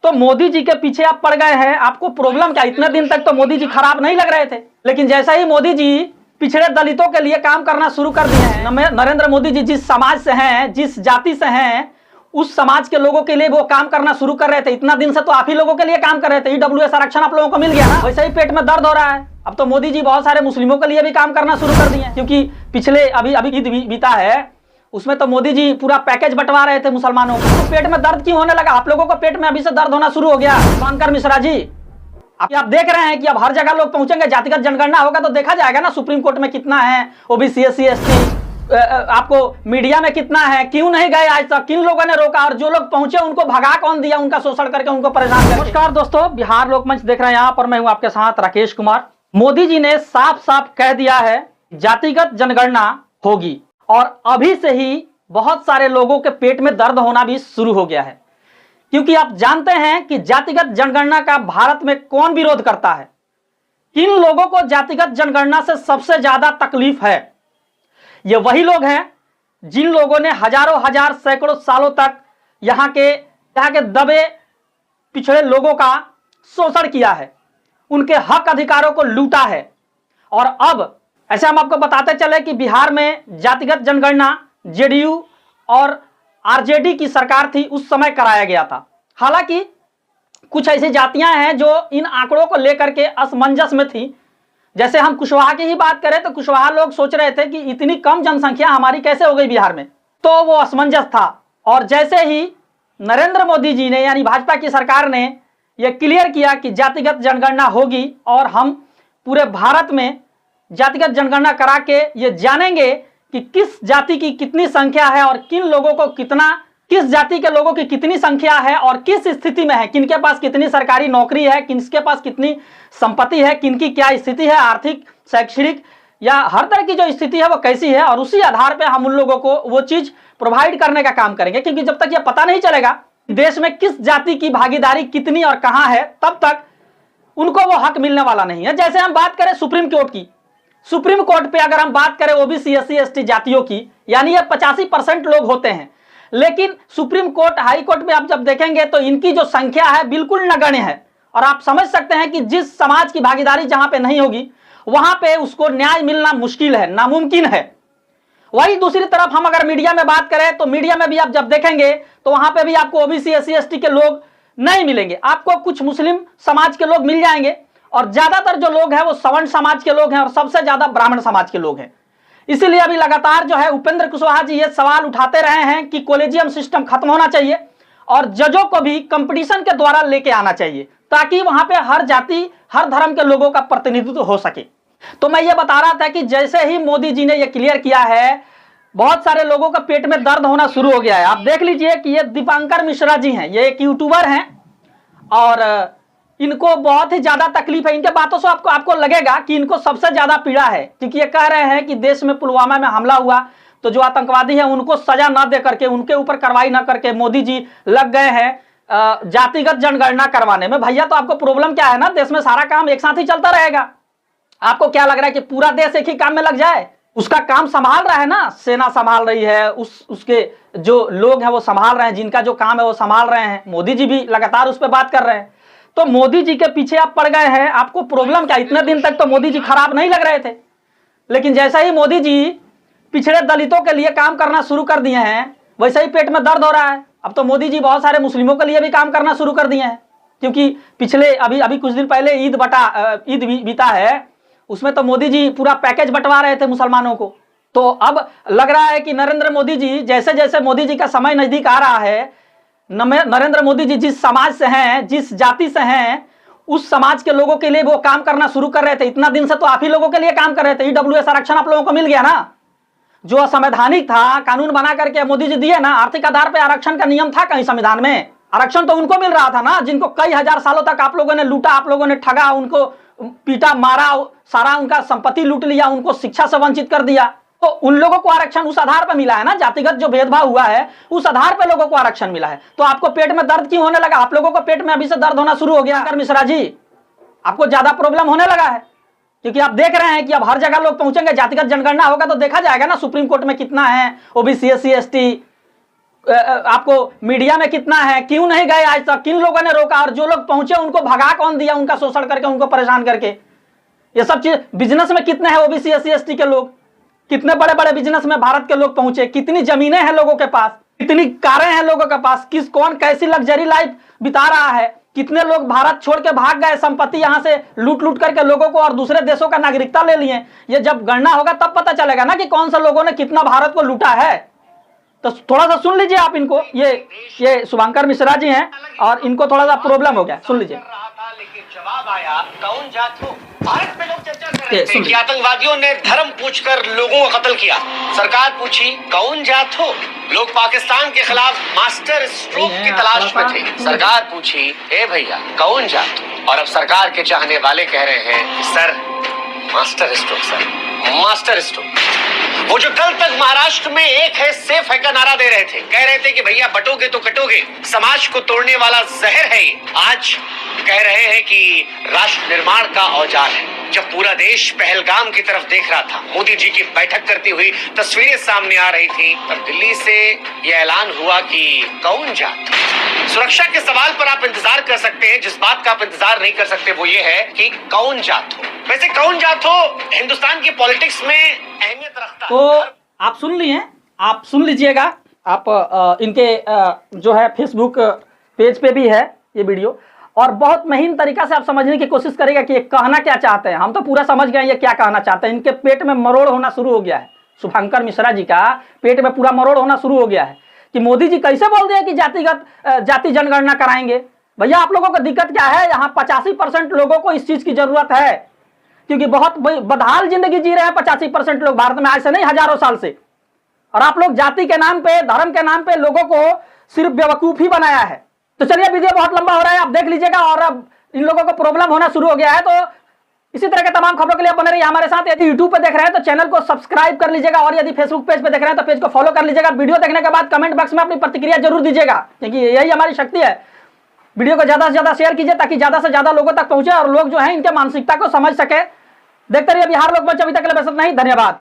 तो मोदी जी के पीछे आप पड़ गए हैं। आपको प्रॉब्लम क्या? इतने दिन तक तो मोदी जी खराब नहीं लग रहे थे, लेकिन जैसा ही मोदी जी पिछड़े दलितों के लिए काम करना शुरू कर दिए हैं, नरेंद्र मोदी जी जिस समाज से हैं, जिस जाति से हैं, उस समाज के लोगों के लिए वो काम करना शुरू कर रहे थे। इतना दिन से तो आप ही लोगों के लिए काम कर रहे थे। ईडब्ल्यूएस आरक्षण आप लोगों को मिल गया ना, वैसे ही पेट में दर्द हो रहा है। अब तो मोदी जी बहुत सारे मुस्लिमों के लिए भी काम करना शुरू कर दिए हैं, क्योंकि पिछले अभी ईद बीता है, उसमें तो मोदी जी पूरा पैकेज बंटवा रहे थे मुसलमानों को। तो पेट में दर्द क्यों होने लगा? आप लोगों को पेट में अभी से दर्द होना शुरू हो गया। शंकर मिश्रा जी, आप देख रहे हैं कि अब हर जगह लोग पहुंचेंगे, जातिगत जनगणना होगा तो देखा जाएगा ना सुप्रीम कोर्ट में कितना है ओबीसी एससी एसटी, आपको मीडिया में कितना है। क्यों नहीं गए आज तक? किन लोगों ने रोका? और जो लोग पहुंचे उनको भगा कौन दिया? उनका शोषण करके, उनको परेशान करके। नमस्कार दोस्तों, बिहार लोकमंच देख रहे हैं, यहाँ पर मैं हूं आपके साथ राकेश कुमार। मोदी जी ने साफ साफ कह दिया है जातिगत जनगणना होगी, और अभी से ही बहुत सारे लोगों के पेट में दर्द होना भी शुरू हो गया है, क्योंकि आप जानते हैं कि जातिगत जनगणना का भारत में कौन विरोध करता है। किन लोगों को जातिगत जनगणना से सबसे ज्यादा तकलीफ है? ये वही लोग हैं जिन लोगों ने हजारों हजार सैकड़ों सालों तक यहाँ के दबे पिछड़े लोगों का शोषण किया है, उनके हक अधिकारों को लूटा है। और अब ऐसे हम आपको बताते चले कि बिहार में जातिगत जनगणना जेडीयू और आरजेडी की सरकार थी, उस समय कराया गया था। हालांकि कुछ ऐसी जातियां हैं जो इन आंकड़ों को लेकर के असमंजस में थी। जैसे हम कुशवाहा की ही बात करें तो कुशवाहा लोग सोच रहे थे कि इतनी कम जनसंख्या हमारी कैसे हो गई बिहार में, तो वो असमंजस था। और जैसे ही नरेंद्र मोदी जी ने, यानी भाजपा की सरकार ने यह क्लियर किया कि जातिगत जनगणना होगी और हम पूरे भारत में जातिगत जनगणना करा के ये जानेंगे कि किस जाति की कितनी संख्या है और किन लोगों को किस जाति के लोगों की कितनी संख्या है और किस स्थिति में है, किनके पास कितनी सरकारी नौकरी है, किसके पास कितनी संपत्ति है, किनकी क्या स्थिति है, आर्थिक, शैक्षणिक या हर तरह की जो स्थिति है वो कैसी है, और उसी आधार पे हम उन लोगों को वो चीज प्रोवाइड करने का काम करेंगे। क्योंकि जब तक ये पता नहीं चलेगा देश में किस जाति की भागीदारी कितनी और कहां है, तब तक उनको वो हक मिलने वाला नहीं है। जैसे हम बात करें सुप्रीम कोर्ट की, सुप्रीम कोर्ट पे अगर हम बात करें ओबीसी एससी एसटी जातियों की, यानी ये 85% लोग होते हैं, लेकिन सुप्रीम कोर्ट, हाई कोर्ट में आप जब देखेंगे तो इनकी जो संख्या है बिल्कुल नगण्य है। और आप समझ सकते हैं कि जिस समाज की भागीदारी जहां पे नहीं होगी वहां पे उसको न्याय मिलना मुश्किल है, नामुमकिन है। वही दूसरी तरफ हम अगर मीडिया में बात करें तो मीडिया में भी आप जब देखेंगे तो वहां पे भी आपको ओबीसी एससी एसटी के लोग नहीं मिलेंगे, आपको कुछ मुस्लिम समाज के लोग मिल जाएंगे, और ज्यादातर जो लोग हैं वो सवर्ण समाज के लोग हैं, और सबसे ज्यादा ब्राह्मण समाज के लोग हैं। इसीलिए अभी लगातार जो है उपेंद्र कुशवाहा जी ये सवाल उठाते रहे हैं कि कॉलेजियम सिस्टम खत्म होना चाहिए और जजों को भी कंपटीशन के द्वारा लेके आना चाहिए, ताकि वहां पे हर जाति, हर धर्म के लोगों का प्रतिनिधित्व हो सके। तो मैं ये बता रहा था कि जैसे ही मोदी जी ने ये क्लियर किया है, बहुत सारे लोगों का पेट में दर्द होना शुरू हो गया है। आप देख लीजिए कि ये दीपांकर मिश्रा जी हैं, ये एक यूट्यूबर हैं और इनको बहुत ही ज्यादा तकलीफ है। इनके बातों से आपको लगेगा कि इनको सबसे ज्यादा पीड़ा है, क्योंकि ये कह रहे हैं कि देश में पुलवामा में हमला हुआ तो जो आतंकवादी है उनको सजा न दे करके, उनके ऊपर कार्रवाई न करके मोदी जी लग गए हैं जातिगत जनगणना करवाने में। भैया तो आपको प्रॉब्लम क्या है ना, देश में सारा काम एक साथ ही चलता रहेगा। आपको क्या लग रहा है कि पूरा देश एक ही काम में लग जाए? उसका काम संभाल रहा है ना, सेना संभाल रही है, उसके जो लोग हैं वो संभाल रहे हैं, जिनका जो काम है वो संभाल रहे हैं। मोदी जी भी लगातार उस पर बात कर रहे हैं। तो मोदी जी के पीछे आप पड़ गए हैं। आपको प्रॉब्लम क्या? इतने दिन तक तो मोदी जी खराब नहीं लग रहे थे, लेकिन जैसा ही मोदी जी पिछड़े दलितों के लिए काम करना शुरू कर दिए हैं, वैसे ही पेट में दर्द हो रहा है। अब तो मोदी जी बहुत सारे मुस्लिमों के लिए भी काम करना शुरू कर दिए हैं, क्योंकि पिछले अभी कुछ दिन पहले ईद बीता है, उसमें तो मोदी जी पूरा पैकेज बंटवा रहे थे मुसलमानों को। तो अब लग रहा है कि नरेंद्र मोदी जी, जैसे जैसे मोदी जी का समय नजदीक आ रहा है, नरेंद्र मोदी जी जिस समाज से हैं, जिस जाति से हैं, उस समाज के लोगों के लिए वो काम करना शुरू कर रहे थे। इतना दिन से तो आप ही लोगों के लिए काम कर रहे थे। ईडब्ल्यूएस आरक्षण आप लोगों को मिल गया ना, जो असंवैधानिक था, कानून बना करके मोदी जी दिए ना। आर्थिक आधार पर आरक्षण का नियम था कहीं संविधान में? आरक्षण तो उनको मिल रहा था ना, जिनको कई हजार सालों तक आप लोगों ने लूटा, आप लोगों ने ठगा, उनको पीटा, मारा, सारा उनका संपत्ति लूट लिया, उनको शिक्षा से वंचित कर दिया। तो उन लोगों को आरक्षण उस आधार पर मिला है ना, जातिगत जो भेदभाव हुआ है उस आधार पर लोगों को आरक्षण मिला है। तो आपको पेट में दर्द क्यों होने लगा? आप लोगों को पेट में अभी से दर्द होना शुरू हो गया। शंकर मिश्रा जी, आपको ज्यादा प्रॉब्लम होने लगा है, क्योंकि आप देख रहे हैं कि अब हर जगह लोग पहुंचेंगे, जातिगत जनगणना होगा तो देखा जाएगा ना सुप्रीम कोर्ट में कितना है ओबीसी एससी एसटी, आपको मीडिया में कितना है, क्यों नहीं गए आज तक, किन लोगों ने रोका, और जो लोग पहुंचे उनको भगा कौन दिया, उनका शोषण करके, उनको परेशान करके। ये सब चीज बिजनेस में कितने हैं ओबीसी एससी एसटी के लोग, कितने बड़े बड़े बिजनेस में भारत के लोग पहुंचे, कितनी जमीनें हैं लोगों के पास, कितनी कारें हैं लोगों के पास, कौन कैसी लग्जरी लाइफ बिता रहा है, कितने लोग भारत छोड़ के भाग गए, संपत्ति यहां से लूट लूट करके लोगों को और दूसरे देशों का नागरिकता ले लिए। ये जब गणना होगा तब पता चलेगा ना कि कौन सा लोगों ने कितना भारत को लूटा है। तो थोड़ा सा सुन लीजिए आप इनको, ये शुभंकर मिश्रा जी हैं और इनको थोड़ा सा प्रॉब्लम हो गया, सुन लीजिए। लेकिन जवाब आया कौन जात हो। भारत में लोग चर्चा कर रहे थे कि आतंकवादियों ने धर्म पूछकर लोगों को कत्ल किया। सरकार पूछी कौन जात हो। लोग पाकिस्तान के खिलाफ मास्टर स्ट्रोक की तलाश में थे। सरकार पूछी ए भैया कौन जात हो, और अब सरकार के चाहने वाले कह रहे हैं sir master stroke, sir master stroke. वो जो कल तक महाराष्ट्र में एक है सेफ है का नारा दे रहे थे, कह रहे थे कि भैया बटोगे तो कटोगे, समाज को तोड़ने वाला जहर है ये, आज कह रहे हैं कि राष्ट्र निर्माण का औजार है। जब पूरा देश पहलगाम की तरफ देख रहा था, मोदी जी की बैठक करती हुई तस्वीरें सामने आ रही थी, तब दिल्ली से यह ऐलान हुआ कि कौन जात। सुरक्षा के सवाल पर आप इंतजार कर सकते हैं, जिस बात का आप इंतजार नहीं कर सकते वो ये है कि कौन जात हो। वैसे कौन जात हो हिंदुस्तान की पॉलिटिक्स में अहमियत रखता है। तो आप सुन लिए, आप सुन लीजिएगा, आप इनके जो है फेसबुक पेज पे भी है ये वीडियो, और बहुत महीन तरीका से आप समझने की कोशिश करेगा कि ये कहना क्या चाहते हैं। हम तो पूरा समझ गए ये क्या कहना चाहते हैं। इनके पेट में मरोड़ होना शुरू हो गया है, शुभंकर मिश्रा जी का पेट में पूरा मरोड़ होना शुरू हो गया है कि मोदी जी कैसे बोल दिया कि जाति जनगणना कराएंगे। भैया आप लोगों को दिक्कत क्या है, यहाँ 85% लोगों को इस चीज की जरूरत है, क्योंकि बहुत बदहाल जिंदगी जी रहे हैं 85% लोग भारत में, आज से नहीं हजारों साल से। और आप लोग जाति के नाम पे, धर्म के नाम पे लोगों को सिर्फ बेवकूफ ही बनाया है। तो चलिए वीडियो बहुत लंबा हो रहा है, आप देख लीजिएगा, और अब इन लोगों को प्रॉब्लम होना शुरू हो गया है। तो इसी तरह के तमाम खबरों के लिए बने रहिए हमारे साथ। यदि यूट्यूब पे देख रहे हैं तो चैनल को सब्सक्राइब कर लीजिएगा, और यदि फेसबुक पेज पे देख रहे हैं तो पेज को फॉलो कर लीजिएगा। वीडियो देखने के बाद कमेंट बॉक्स में अपनी प्रतिक्रिया जरूर दीजिएगा, क्योंकि यही हमारी शक्ति है। वीडियो को ज्यादा से ज्यादा शेयर कीजिए ताकि ज्यादा से ज्यादा लोगों तक पहुंचे और लोग जो है इनके मानसिकता को समझ सके। देखते रहिए बिहार लोकमंच। अभी तक के लिए बस इतना ही, धन्यवाद।